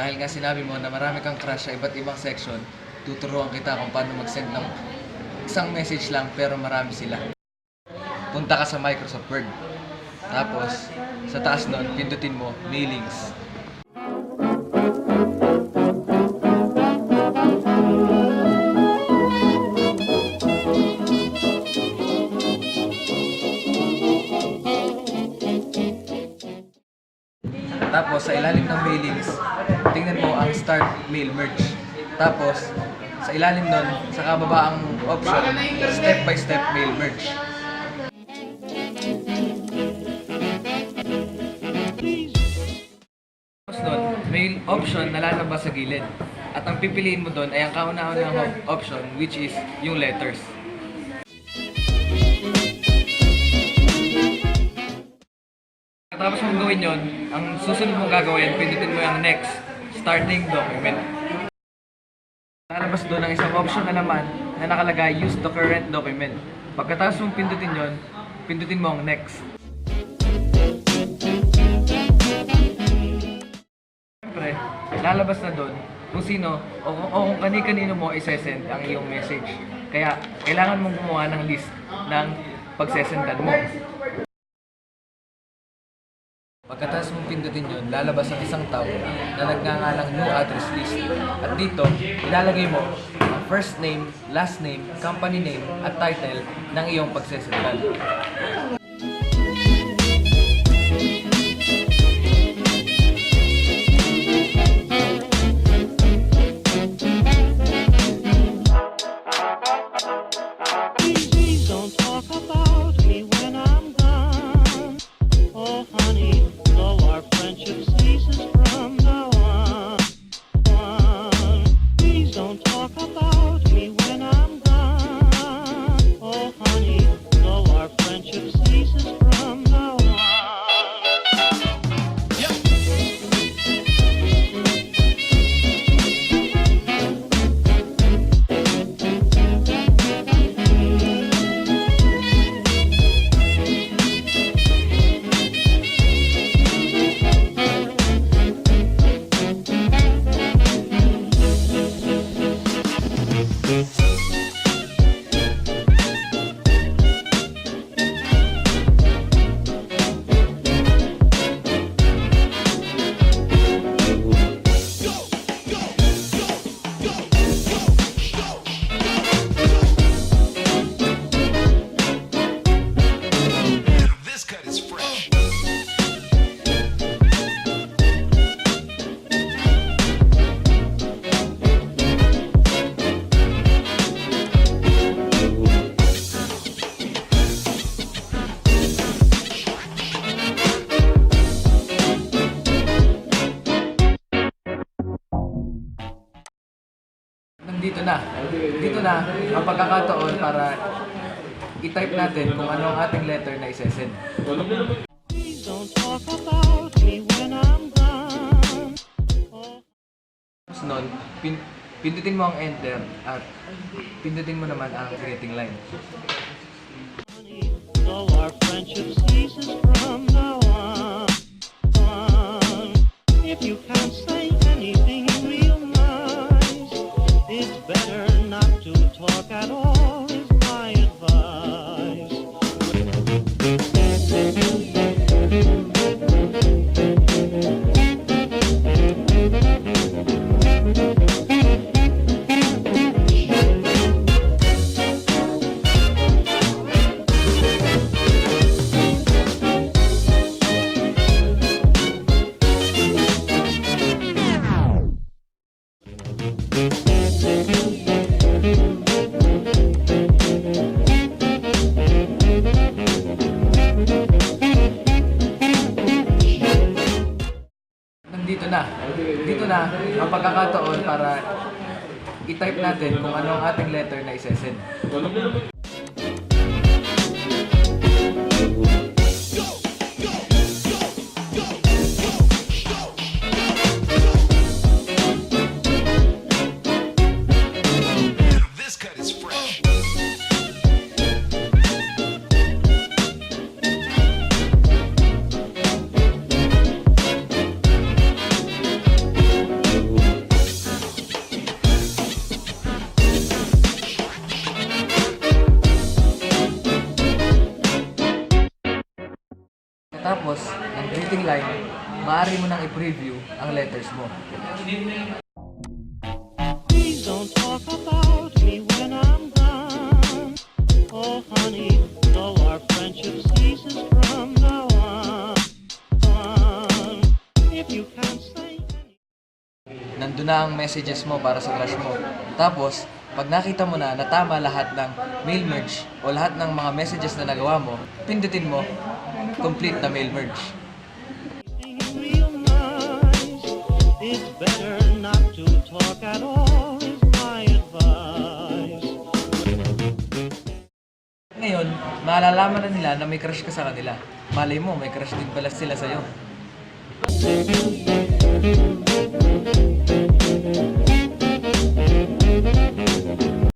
Dahil nga sinabi mo na marami kang crush sa iba't ibang section, tuturuan kita kung paano mag-send ng isang message lang pero marami sila. Punta ka sa Microsoft Word. Tapos, sa taas nun, pindutin mo, mailings. Tapos, sa ilalim ng mailings, tingnan mo ang Start Mail Merge. Tapos, sa ilalim nun, sa kababaang option, Step by Step Mail Merge. Tapos nun, mail option na lalabas sa gilid. At ang pipiliin mo doon ay ang kauna-unahang option, which is yung letters. Tapos mong gawin yon, ang susunod mong gagawin, pindutin mo yung next, starting document. Lalabas doon ang isang option na naman na nakalagay, use the current document. Pagkatapos mong pindutin yon, pindutin mo ang next. Siyempre, lalabas na doon kung sino o kung kani-kanino mo isesend ang iyong message. Kaya, kailangan mong gumawa ng list ng pagsesendan mo. Pagkatapos mong pindutin yun, lalabas ang isang tab na nagngangalang New Address List. At dito, ilalagay mo ang first name, last name, company name, at title ng iyong pagsesendan. Dito na ang pagkakataon para i-type natin kung ano ang ating letter na isesend. Tapos nun, pindutin mo ang enter at pindutin mo naman ang greeting line. So our friendship ceases from now on. If you can't say anything real nice, it's better not to talk at all, is my advice. Dito na ang pagkakataon para i-type natin kung ano ang ating letter na isesend. Tapos, ang greeting line, maaari mo nang i-preview ang letters mo. Please don't talk about me when I'm gone. Oh honey, though our friendship ceases from now on. If you can't say Nandun na ang messages mo para sa crush mo. Tapos, pag nakita mo na tama lahat ng mail merge o lahat ng mga messages na nagawa mo, pindutin mo, complete na mail merge. anything real nice, it's better not to talk at all, is my advice. Ngayon, malalaman na nila na may crush ka sa kanila. Malay mo, may crush din pala sila sa'yo.